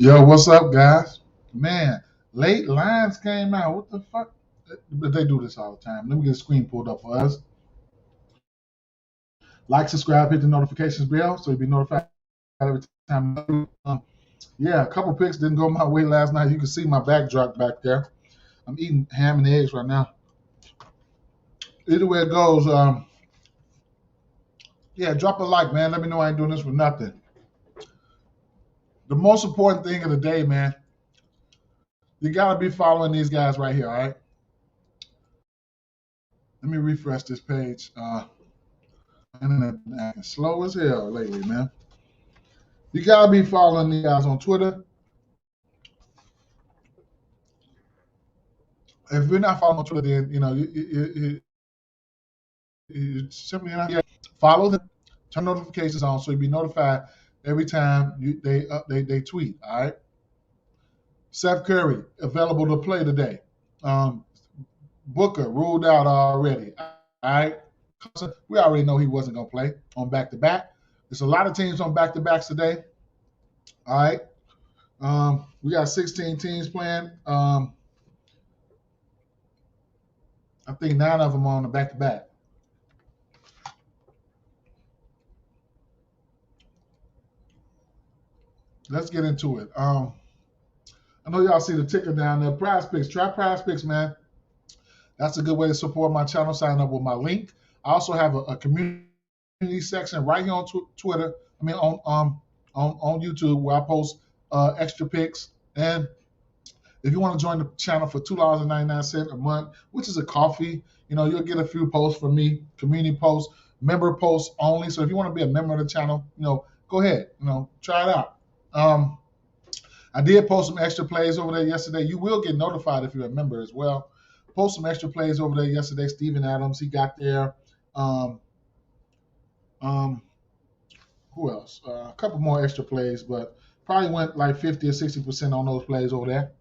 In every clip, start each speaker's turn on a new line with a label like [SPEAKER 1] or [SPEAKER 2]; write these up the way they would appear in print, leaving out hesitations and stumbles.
[SPEAKER 1] Yo, what's up, guys? Man, late lines came out. What the fuck? But they do this all the time. Let me get a screen pulled up for us. Like, subscribe, hit the notifications bell so you'll be notified every time. Yeah, a couple picks didn't go my way last night. You can see my backdrop back there. I'm eating ham and eggs right now. Either way it goes, yeah, drop a like, man. Let me know I ain't doing this for nothing. The most important thing of the day, man, you got to be following these guys right here, all right? Let me refresh this page. Internet acting slow as hell lately, man. You gotta be following these guys on Twitter. If you're not following on Twitter, then you simply not follow them. Turn notifications on so you'll be notified every time they tweet. All right. Seth Curry available to play today. Um, Booker ruled out already. All right. We already know he wasn't gonna play on back to back. There's a lot of teams on back to backs today. All right. We got 16 teams playing. I think 9 of them are on the back to back. Let's get into it. I know y'all see the ticker down there. PrizePicks. Try PrizePicks, man. That's a good way to support my channel. Sign up with my link. I also have a community section right here on Twitter. I mean on YouTube where I post extra picks. And if you want to join the channel for $2.99 a month, which is a coffee, you'll get a few posts from me, community posts, member posts only. So if you want to be a member of the channel, go ahead, try it out. I did post some extra plays over there yesterday. You will get notified if you're a member as well. Post some extra plays over there yesterday. Steven Adams, he got there. Um, um, who else? A couple more extra plays, but probably went like 50 or 60% on those plays over there.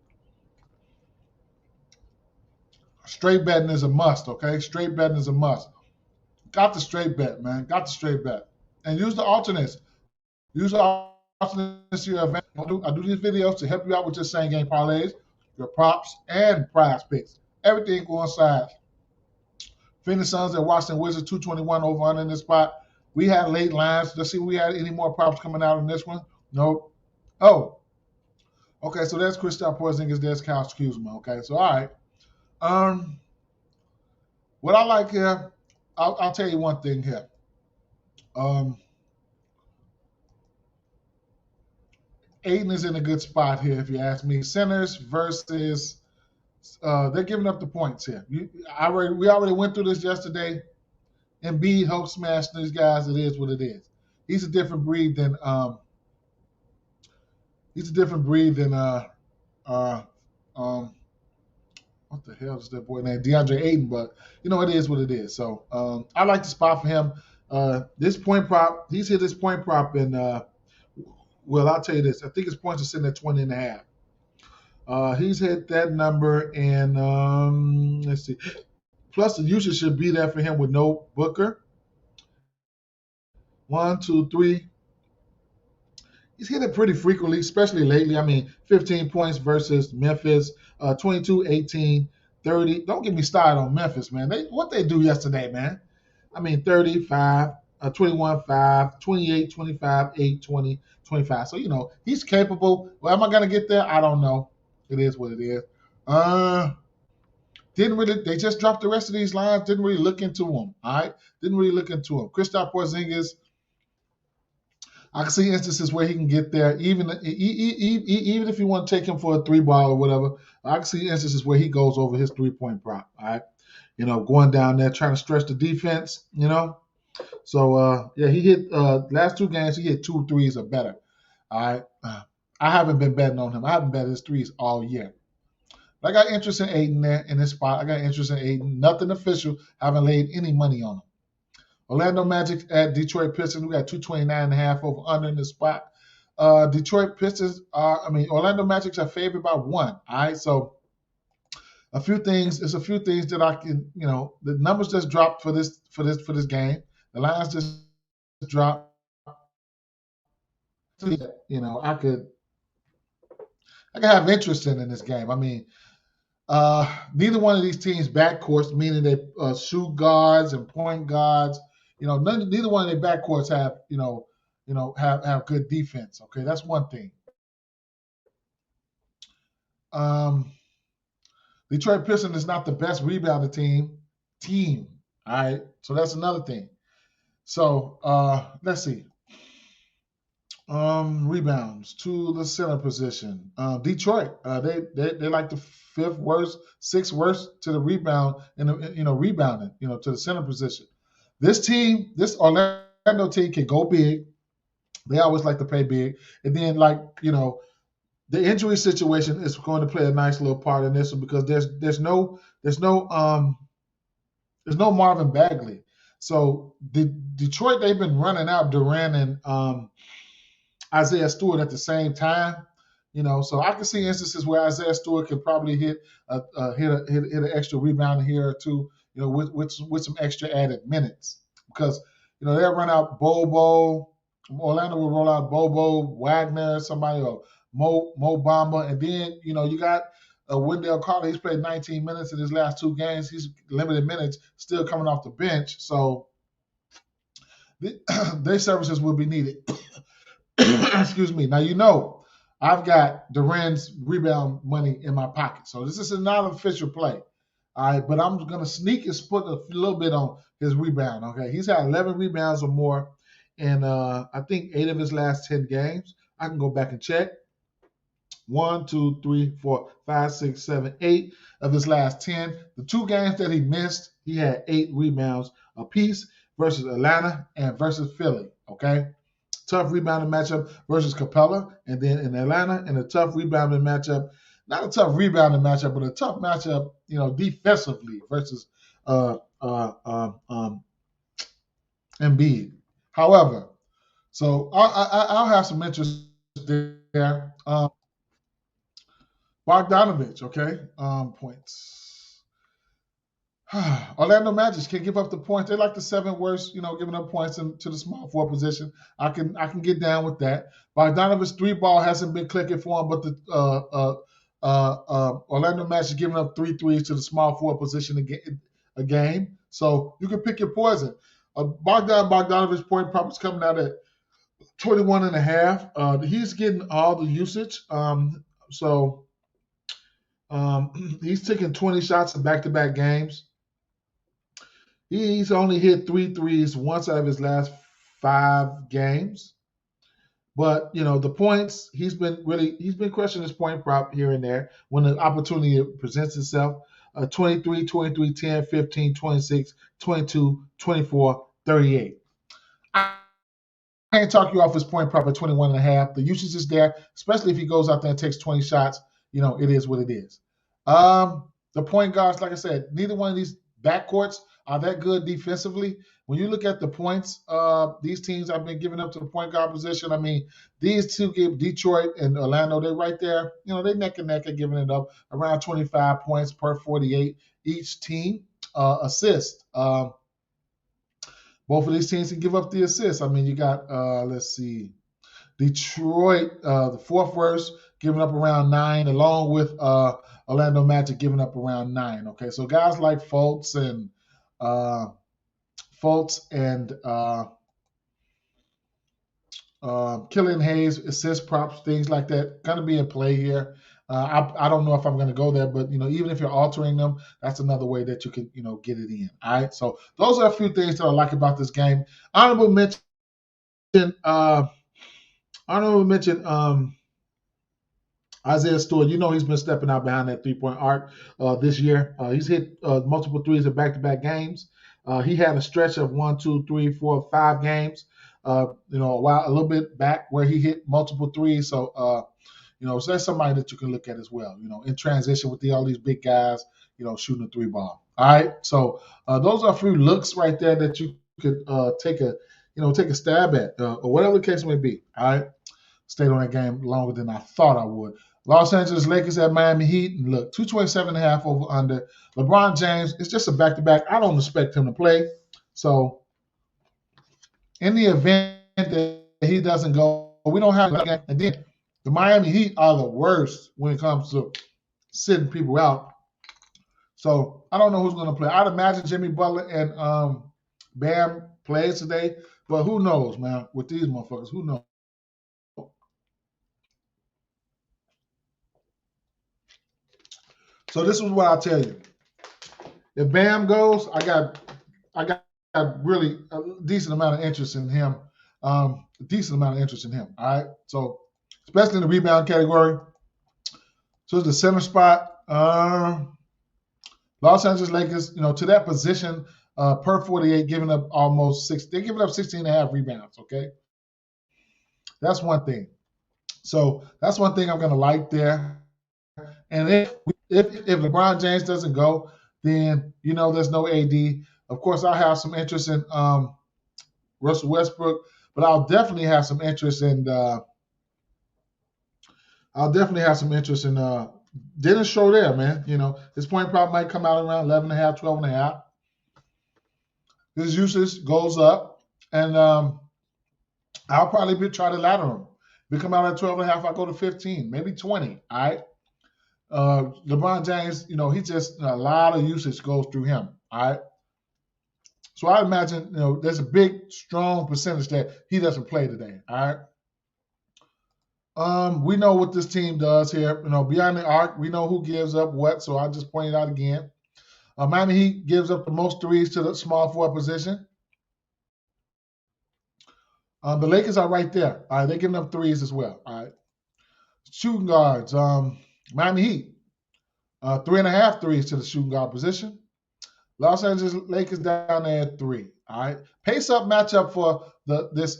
[SPEAKER 1] Straight betting is a must, okay? Straight betting is a must. Got the straight bet, man. Got the straight bet. And use the alternates. Use the alternates to your event. I do these videos to help you out with your same game parlays, your props, and prize picks. Everything coincides. Phoenix Suns and Washington Wizards 221 over under in this spot. We had late lines. Let's see if we had any more props coming out in this one. Nope. Oh, okay. So there's Kristaps Porzingis. There's Kyle Kuzma. Okay. So all right. What I like here, I'll tell you one thing here. Aiden is in a good spot here, if you ask me. Centers versus they're giving up the points here. We already went through this yesterday. Embiid, Hope smashed these guys. It is what it is. He's a different breed than what the hell is that boy named DeAndre Ayton? But it is what it is. So I like the spot for him. This point prop, he's hit his point prop in. Well, I'll tell you this. I think his points are sitting at 20 and a half. He's hit that number, and let's see. Plus, the usage should be there for him with no Booker. 1, 2, 3. He's hit it pretty frequently, especially lately. I mean, 15 points versus Memphis, 22, 18, 30. Don't get me started on Memphis, man. What they do yesterday, man. I mean, 35, 21, 5, 28, 25, 8, 20, 25. So, he's capable. Well, am I going to get there? I don't know. It is what it is. They just dropped the rest of these lines. Didn't really look into them. All right. Didn't really look into them. Kristaps Porzingis, I can see instances where he can get there, even if you want to take him for a 3-ball or whatever. I can see instances where he goes over his 3-point prop. All right. Going down there trying to stretch the defense, So, yeah, he hit last 2 games, he hit 2 threes or better. All right. I haven't been betting on him. I haven't bet his threes all year. But I got interest in Aiden there in this spot. I got interest in Aiden. Nothing official. Haven't laid any money on him. Orlando Magic at Detroit Pistons. We got 229.5 over under in this spot. Detroit Pistons Orlando Magic's are favored by 1. All right. So a few things that I can, the numbers just dropped for this game. The lines just dropped. I could I can have interest in this game. I mean, neither one of these teams backcourts, meaning they shoot guards and point guards. Neither one of their backcourts have have good defense. Okay, that's one thing. Detroit Pistons is not the best rebounding team. All right, so that's another thing. So let's see. Rebounds to the center position. Detroit, they like the fifth worst, sixth worst to the rebound and rebounding, to the center position. This Orlando team can go big. They always like to play big, and then the injury situation is going to play a nice little part in this one because there's no Marvin Bagley. So Detroit, they've been running out Durant and Isaiah Stewart at the same time, so I can see instances where Isaiah Stewart could probably hit an extra rebound here or two, with some extra added minutes because they'll run out Bobo. Orlando will roll out Bobo, Wagner, somebody, or Mo Bamba, and then you got Wendell Carter. He's played 19 minutes in his last two games. He's limited minutes, still coming off the bench, so their services will be needed. Excuse me. Now, I've got Durant's rebound money in my pocket. So this is not an official play. All right, but I'm going to sneak and put a little bit on his rebound. Okay, he's had 11 rebounds or more in, I think, 8 of his last 10 games. I can go back and check. 1, 2, 3, 4, 5, 6, 7, 8 of his last 10. The 2 games that he missed, he had 8 rebounds apiece versus Atlanta and versus Philly. Okay. Tough rebounding matchup versus Capella, and then in Atlanta, and a tough rebounding matchup, not a tough rebounding matchup, but a tough matchup, defensively versus Embiid. However, so I'll have some interest there. Bogdanovich, okay, points. Orlando Magic can give up the points. They're like the 7th worst, giving up points to the small forward position. I can get down with that. Bogdanovich's 3-ball hasn't been clicking for him, but the Orlando Magic giving up 3 threes to the small forward position a game. So you can pick your poison. Bogdanovich's point prop is coming out at 21.5. He's getting all the usage. He's taking 20 shots in back-to-back games. He's only hit 3 threes once out of his last 5 games. But, the points, he's been crushing his point prop here and there when the opportunity presents itself. 23, 23, 10, 15, 26, 22, 24, 38. I can't talk you off his point prop at 21.5. The usage is there, especially if he goes out there and takes 20 shots. It is what it is. The point guards, like I said, neither one of these backcourts are that good defensively. When you look at the points, these teams have been giving up to the point guard position. I mean, these two give Detroit and Orlando, they're right there. They're neck and neck at giving it up around 25 points per 48 each team. Assist. Both of these teams can give up the assist. I mean, you got, let's see, Detroit, the 4th worst, giving up around 9, along with Orlando Magic giving up around 9. Okay, so guys like Fultz and Killian Hayes, assist props, things like that, going to be in play here. I don't know if I'm going to go there, but even if you're altering them, that's another way that you can get it in. All right, so those are a few things that I like about this game. Honorable mention. Isaiah Stewart, he's been stepping out behind that 3-point arc this year. He's hit multiple threes in back-to-back games. He had a stretch of 1, 2, 3, 4, 5 games, a little bit back where he hit multiple threes. So, so that's somebody that you can look at as well, in transition with all these big guys, shooting a 3-ball. All right. So those are a few looks right there that you could take a stab at or whatever the case may be. All right. Stayed on that game longer than I thought I would. Los Angeles Lakers at Miami Heat. And look, 227.5 over under. LeBron James, it's just a back-to-back. I don't expect him to play. So in the event that he doesn't go, we don't have a game. And then The Miami Heat are the worst when it comes to sitting people out. So I don't know who's going to play. I'd imagine Jimmy Butler and Bam plays today, but who knows, man? With these motherfuckers, who knows? So this is what I'll tell you. If Bam goes, I got really a decent amount of interest in him. A decent amount of interest in him. All right. So especially in the rebound category. So it's the center spot. Los Angeles Lakers, to that position, per 48, giving up almost 6. They're giving up 16 and a half rebounds, okay? That's one thing. So that's one thing I'm going to like there. And if LeBron James doesn't go, then, there's no AD. Of course, I'll have some interest in Russell Westbrook, but I'll definitely have some interest in Dennis Schroeder, man. His point prop might come out around 11.5, 12.5. His usage goes up, and I'll probably try to ladder him. If we come out at 12.5, I'll go to 15, maybe 20. All right. LeBron James, he just a lot of usage goes through him. All right. So I imagine, there's a big, strong percentage that he doesn't play today. All right. We know what this team does here. Beyond the arc, we know who gives up what. So I'll just point it out again. Miami Heat gives up the most threes to the small forward position. The Lakers are right there. All right, they're giving up threes as well. All right. Shooting guards. Miami Heat, 3.5 threes to the shooting guard position. Los Angeles Lakers down there at 3. All right. Pace-up matchup for this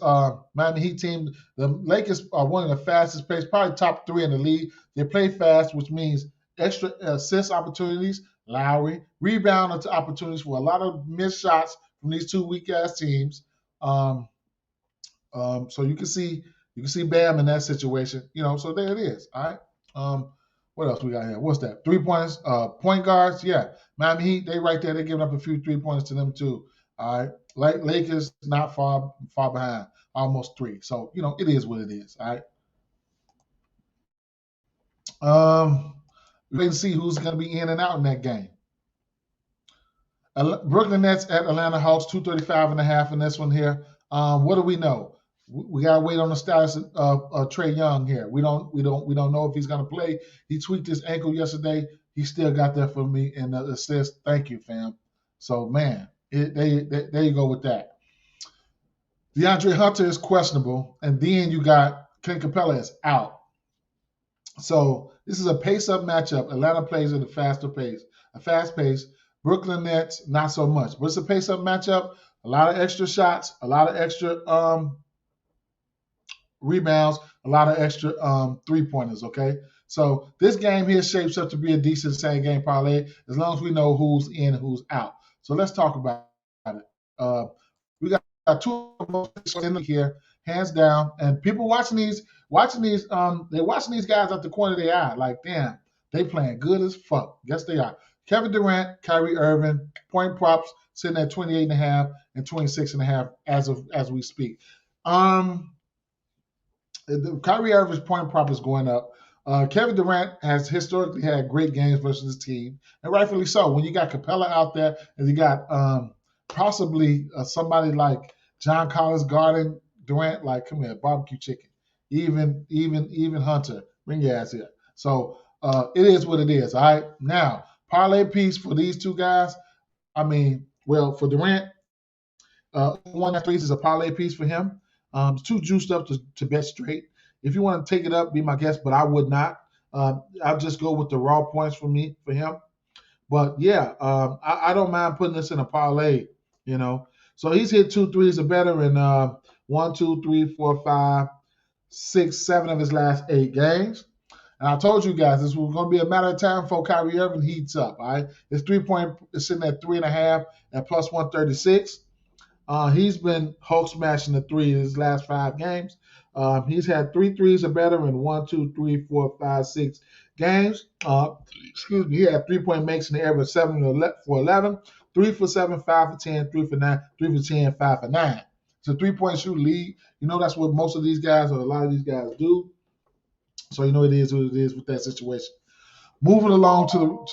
[SPEAKER 1] Miami Heat team. The Lakers are one of the fastest pace, probably top 3 in the league. They play fast, which means extra assist opportunities, Lowry, rebound opportunities for a lot of missed shots from these two weak-ass teams. So you can see Bam in that situation. So there it is. All right. What else we got here? What's that? 3-pointers, point guards. Yeah, Miami Heat, they right there. They're giving up a few 3-pointers to them too. All right, Lakers not far behind, almost 3. So it is what it is. All right. Wait and see who's going to be in and out in that game. Brooklyn Nets at Atlanta Hawks, 235.5 in this one here. What do we know? We gotta wait on the status of Trae Young here. We don't know if he's gonna play. He tweaked his ankle yesterday. He still got there for me in the assist. Thank you, fam. So man, there you go with that. DeAndre Hunter is questionable, and then you got Clint Capella is out. So this is a pace-up matchup. Atlanta plays at a fast pace. Brooklyn Nets not so much, but it's a pace-up matchup. A lot of extra shots, a lot of extra rebounds, a lot of extra 3-pointers, okay? So this game here shapes up to be a decent same game parlay as long as we know who's in and who's out. So let's talk about it. We got 2 in here, hands down, and people watching these, they're watching these guys at the corner of their eye, like, damn, they playing good as fuck. Yes, they are. Kevin Durant, Kyrie Irving, point props sitting at 28.5 and 26.5 as we speak. The Kyrie Irving's point prop is going up. Kevin Durant has historically had great games versus his team, and rightfully so. When you got Capella out there, and you got possibly somebody like John Collins guarding Durant, like, come here, barbecue chicken. Even Hunter, bring your ass here. So it is what it is. All right. Now, parlay piece for these two guys. For Durant, 1 3 is a parlay piece for him. It's too juiced up to bet straight. If you want to take it up, be my guest, but I would not. I'll just go with the raw points for him. But yeah, I don't mind putting this in a parlay, So he's hit 2 threes or better in 1, 2, 3, 4, 5, 6, 7 of his last 8 games. And I told you guys this was going to be a matter of time before Kyrie Irving heats up. All right, his 3-point is sitting at 3.5 at plus 136. He's been Hulk smashing the 3 in his last 5 games. He's had 3 threes or better in 1, 2, 3, 4, 5, 6 games. He had 3-point makes in the average 7 for 11, 3 for 7, 5 for 10, 3 for 9, 3 for 10, 5 for 9. It's a 3-point shooting lead. That's what most of these guys or a lot of these guys do. So you know it is what it is with that situation. Moving along to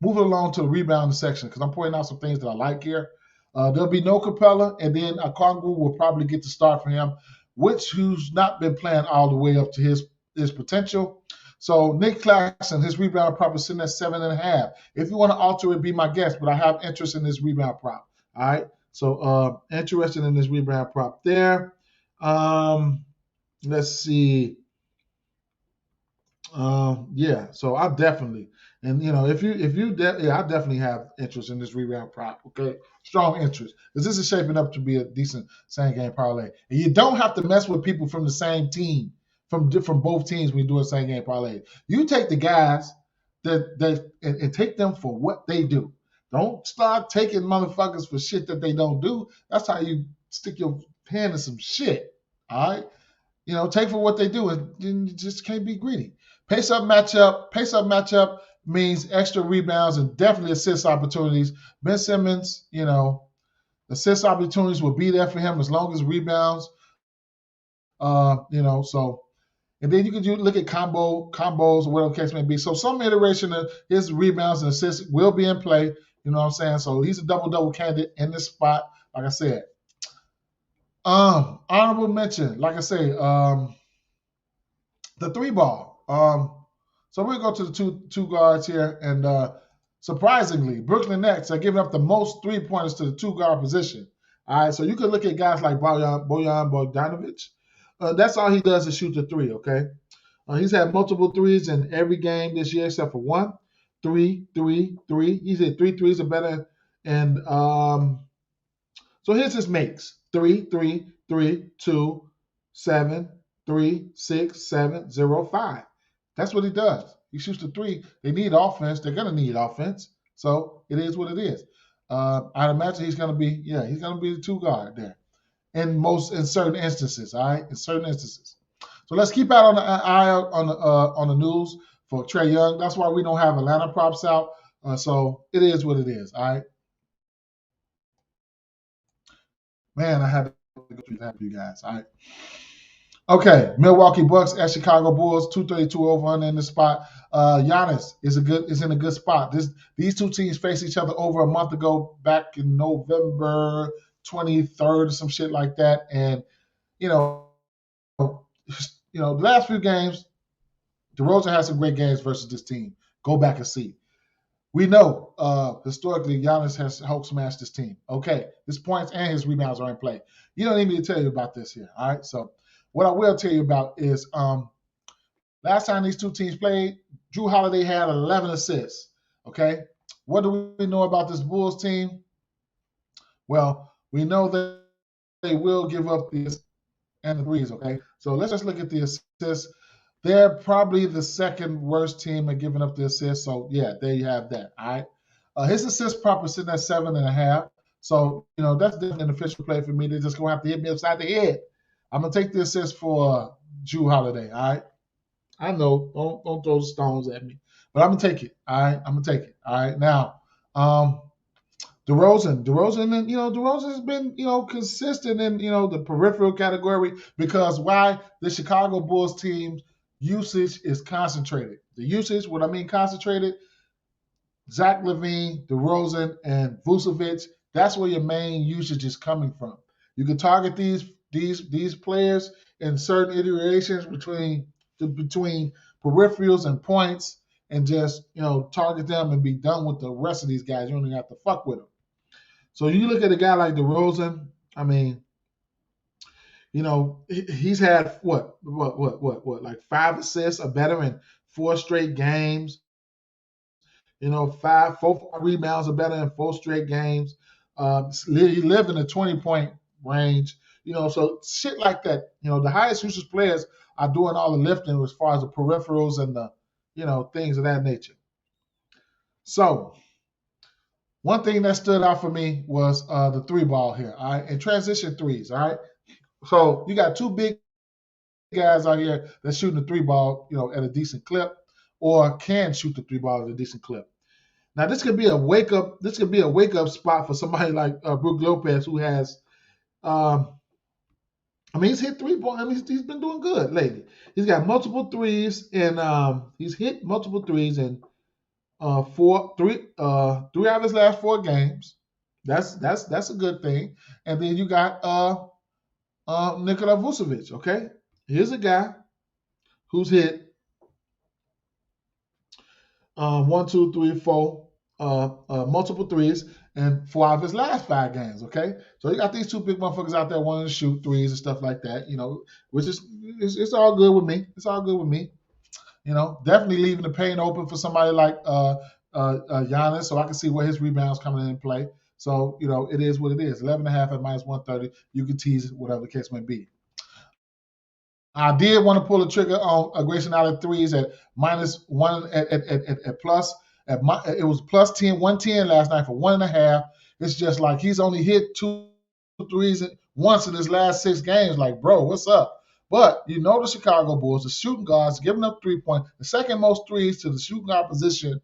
[SPEAKER 1] the rebounding section because I'm pointing out some things that I like here. There'll be no Capella, and then Okongwu will probably get the start for him, who's not been playing all the way up to his potential. So Nick Claxton, his rebound prop is sitting at 7.5. If you want to alter it, be my guest, but I have interest in this rebound prop. All right. So interested in this rebound prop there. Let's see. Yeah, so I definitely, and I definitely have interest in this rebound prop. Okay, strong interest because this is shaping up to be a decent same game parlay, and you don't have to mess with people from the same team, from both teams when you do a same game parlay. You take the guys and take them for what they do. Don't start taking motherfuckers for shit that they don't do. That's how you stick your hand in some shit. All right. Take for what they do, and you just can't be greedy. Pace-up matchup means extra rebounds and definitely assist opportunities. Ben Simmons, assist opportunities will be there for him as long as rebounds. So, and then you could look at combos or whatever the case may be. So some iteration of his rebounds and assists will be in play. You know what I'm saying? So he's a double candidate in this spot, like I said. Honorable mention, like I say, the 3-ball. So we'll go to the two guards here, and surprisingly, Brooklyn Nets are giving up the most 3-pointers to the 2-guard position. All right, so you could look at guys like Bojan Bogdanovic. That's all he does is shoot the 3. Okay, he's had multiple threes in every game this year except for one. 3. He's hit 3 threes or better, and so here's his makes: 3, 3, 3, 2, 7, 3, 6, 7, 0, 5. That's what he does. He shoots the 3. They need offense. They're gonna need offense. So it is what it is. I'd imagine he's gonna be the 2-guard there in certain instances. All right, in certain instances. So let's keep out on the eye out on the news for Trae Young. That's why we don't have Atlanta props out. So it is what it is. All right. Man, I had to go through that with you guys. All right. Okay, Milwaukee Bucks at Chicago Bulls, 232 over under in the spot. Giannis is in a good spot. These two teams faced each other over a month ago, back in November 23rd or some shit like that. And the last few games, DeRozan had some great games versus this team. Go back and see. We know historically Giannis has Hulk smashed this team. Okay, his points and his rebounds are in play. You don't need me to tell you about this here. All right, so what I will tell you about is last time these two teams played, Jrue Holiday had 11 assists. Okay, what do we know about this Bulls team? Well, we know that they will give up the and the threes. Okay, so let's just look at the assists. They're probably the second worst team at giving up the assists. So yeah, there you have that. All right. His assist prop is sitting at 7.5. So that's definitely an official play for me. They're just gonna have to hit me upside the head. I'm gonna take the assist for Jrue Holiday. All right. I know. Don't throw stones at me, but I'm gonna take it. All right. I'm gonna take it. All right. Now, DeRozan, and DeRozan has been consistent in the peripheral category because why the Chicago Bulls team's usage is concentrated. The usage, what I mean concentrated, Zach LaVine, DeRozan, and Vucevic. That's where your main usage is coming from. You can target these players in certain iterations between peripherals and points, and just target them and be done with the rest of these guys. You don't even have to fuck with them. So you look at a guy like DeRozan. I mean, he's had what, like 5 assists or better in 4 straight games. 4 rebounds or better in 4 straight games. He lived in the 20-point range. So shit like that. The highest usage players are doing all the lifting as far as the peripherals and the, things of that nature. So one thing that stood out for me was the 3-ball here, all right, and transition threes, all right. So you got 2 big guys out here that's shooting the 3-ball, at a decent clip, or can shoot the 3-ball at a decent clip. Now this could be a wake up. This could be a wake up spot for somebody like Brook Lopez, who has a I mean, he's hit 3 points. I mean, he's been doing good lately. He's got multiple threes, and he's hit multiple threes in three out of his last 4 games. That's a good thing. And then you got Nikola Vucevic. Okay, here's a guy who's hit 1, 2, 3, 4 multiple threes and 4 of his last 5 games. Okay, so you got these 2 big motherfuckers out there wanting to shoot threes and stuff like that. Which is it's all good with me. It's all good with me. Definitely leaving the paint open for somebody like Giannis, so I can see where his rebounds coming in play. So it is what it is. 11.5 at -130. You can tease it, whatever the case may be. I did want to pull the trigger on Grayson Allen threes at -1 at plus. It was plus 10, 110 last night for 1.5. It's just like he's only hit 2 threes once in his last 6 games. Like, bro, what's up? But the Chicago Bulls, the shooting guards, giving up 3-point, the second most threes to the shooting guard position.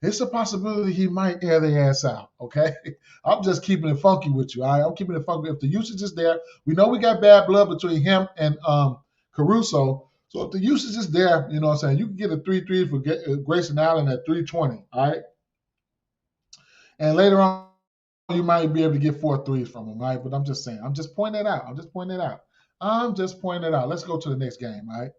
[SPEAKER 1] It's a possibility he might air the ass out, okay? I'm just keeping it funky with you, all right? I'm keeping it funky. If the usage is there, we know we got bad blood between him and Caruso. So if the usage is there, you know what I'm saying, you can get a 3-3 for Grayson Allen at 320, all right? And later on, you might be able to get 4 threes from him, right? But I'm just saying. I'm just pointing it out. Let's go to the next game, all right?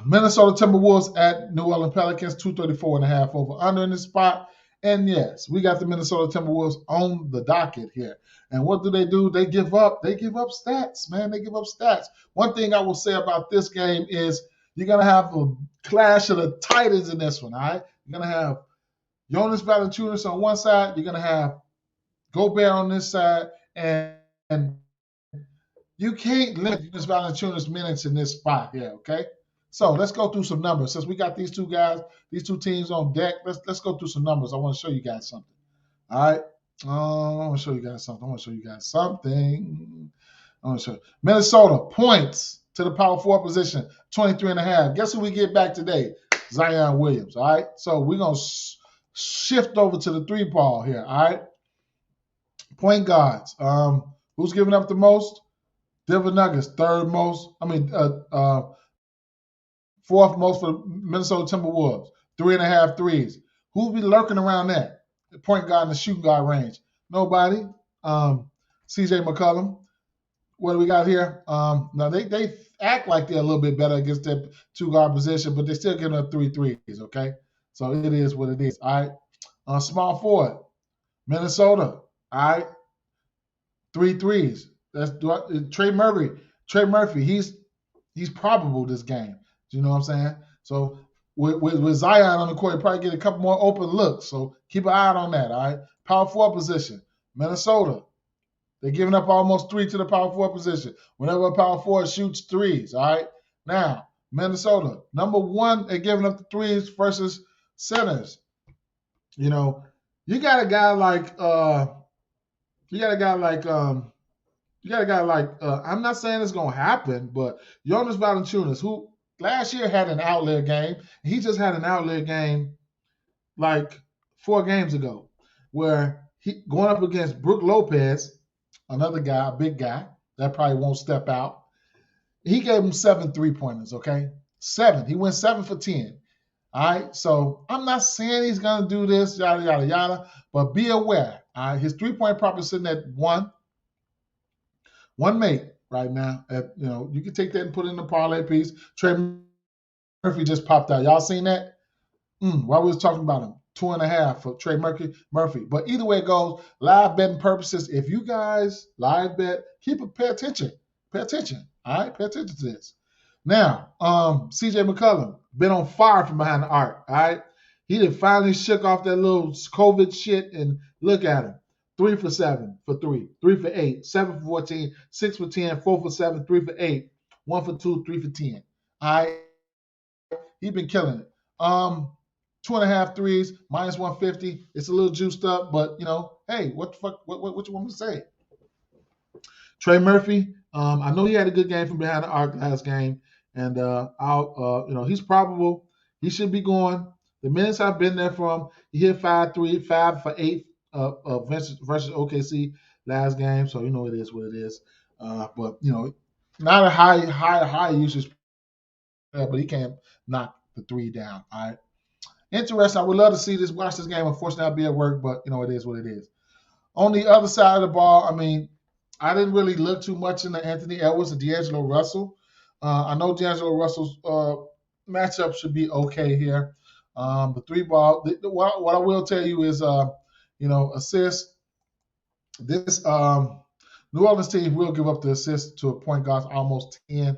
[SPEAKER 1] Minnesota Timberwolves at New Orleans Pelicans, 234.5 over under in this spot. And yes, we got the Minnesota Timberwolves on the docket here. And what do? They give up stats, man. They give up stats. One thing I will say about this game is you're going to have a clash of the Titans in this one, all right? You're going to have Jonas Valanciunas on one side. You're going to have Gobert on this side. And you can't limit Jonas Valanciunas minutes in this spot here, okay? So let's go through some numbers. Since we got these 2 guys, these 2 teams on deck, let's go through some numbers. I want to show you guys something. All right. I want to show you guys something. Minnesota points to the power forward position, 23.5. Guess who we get back today? Zion Williams. All right. So we're going to shift over to the 3-ball here. All right. Point guards. Who's giving up the most? Denver Nuggets, 3rd most. 4th most for the Minnesota Timberwolves. 3.5 threes. Who'll be lurking around that? The point guard and the shooting guard range. Nobody. CJ McCollum. What do we got here? Now they act like they're a little bit better against their 2-guard position, but they're still giving up 3 threes, okay? So it is what it is. All right. Small forward. Minnesota. All right. 3 threes. That's Trey Murphy. He's probable this game. You know what I'm saying? So with Zion on the court, you probably get a couple more open looks. So keep an eye on that, all right? Power forward position. Minnesota. They're giving up almost 3 to the power forward position. Whenever a power forward shoots threes, all right? Now, Minnesota, number 1, they're giving up the threes versus centers. You got a guy like I'm not saying it's gonna happen, but Jonas Valanciunas, who last year had an outlier game, he just had an outlier game like 4 games ago, where he going up against Brook Lopez, another guy, a big guy that probably won't step out. He gave him 7 3-pointers, okay? 7. He went 7 for 10. All right, so I'm not saying he's gonna do this, yada yada yada, but be aware. All right, his 3-point prop is sitting at one mate right now. You can take that and put it in the parlay piece. Trey Murphy just popped out. Y'all seen that? While we was talking about him, 2.5 for Trey Murphy. But either way it goes, live betting purposes. If you guys live bet, pay attention. Pay attention. All right, pay attention to this. Now, CJ McCollum been on fire from behind the arc. All right, he done finally shook off that little COVID shit, and look at him. 3 for 7 for 3, 3 for 8, 7 for 14, 6 for 10, 4 for 7, 3 for 8, 1 for 2, 3 for 10. All right, he been killing it. 2.5 threes, -150. It's a little juiced up, but hey, what the fuck? What you want me to say? Trey Murphy, I know he had a good game from behind the arc last game, and he's probable. He should be going. The minutes I've been there for him, he hit 5 for 8 versus OKC. last game, so you know it is what it is. But you know, not a high usage player, but he can knock the three down. All right. Interesting. I would love to see this, watch this game. Unfortunately, I'll be at work, but you know it is what it is. On the other side of the ball, I mean, I didn't really look too much into Anthony Edwards and D'Angelo Russell. I know D'Angelo Russell's matchup should be okay here. The three ball. What I will tell you is, you know, assists. This New Orleans team will give up the assist to a point guard almost 10, you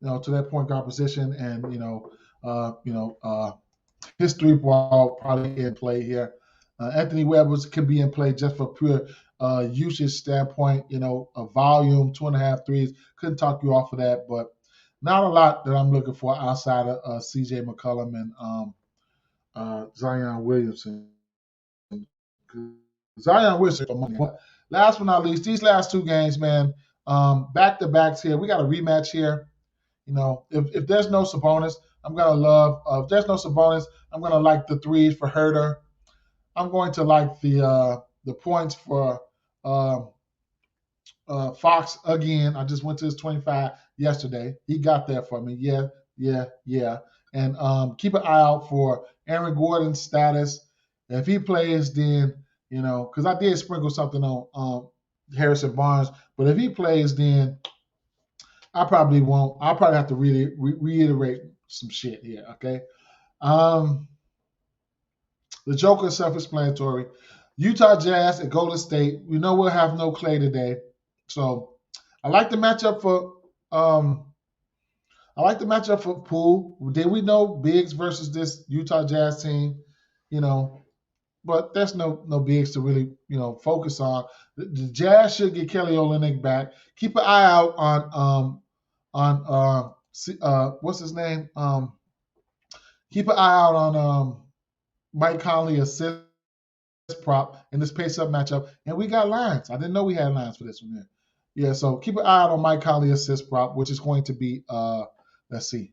[SPEAKER 1] know, to that point guard position, and his three ball probably in play here. Anthony Edwards can be in play just for pure usage standpoint, you know, a volume, 2.5 threes. Couldn't talk you off of that, but not a lot that I'm looking for outside of CJ McCollum and Zion Williamson. Zion Williamson for money. But last but not least, these last two games, man, back to backs here. We got a rematch here. You know, if there's no Sabonis, I'm gonna love. If there's no Sabonis, I'm gonna like the threes for Herter. I'm going to like the points for Fox again. I just went to his 25 yesterday. He got there for me. Yeah. And keep an eye out for Aaron Gordon's status. If he plays, then you know, because I did sprinkle something on Harrison Barnes. But if he plays, then I probably won't. I'll probably have to really reiterate some shit here. Okay. The Joker is self-explanatory. Utah Jazz at Golden State. We know we'll have no Clay today, so I like the matchup for Poole. Did we know bigs versus this Utah Jazz team? You know, but there's no bigs to really focus on. The Jazz should get Kelly Olynyk back. Keep an eye out on what's his name? Keep an eye out on Mike Conley assist prop in this pace-up matchup, and we got lines. I didn't know we had lines for this one here. Yeah, so keep an eye out on Mike Conley assist prop, which is going to be let's see,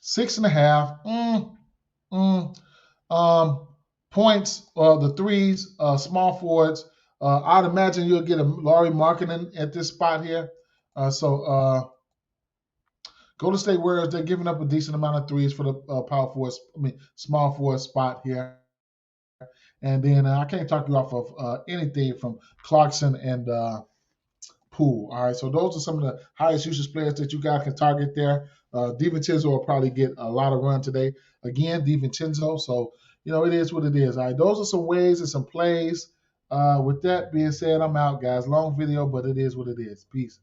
[SPEAKER 1] 6.5. Points, the threes, small forwards. I'd imagine you'll get a Lauri Markkanen at this spot here. So Golden State Warriors, they're giving up a decent amount of threes for the small forward spot here. And then I can't talk you off of anything from Clarkson and Poole. All right, so those are some of the highest usage players that you guys can target there. DiVincenzo will probably get a lot of run today. Again, DiVincenzo. So, it is what it is. All right, those are some ways and some plays. With that being said, I'm out, guys. Long video, but it is what it is. Peace.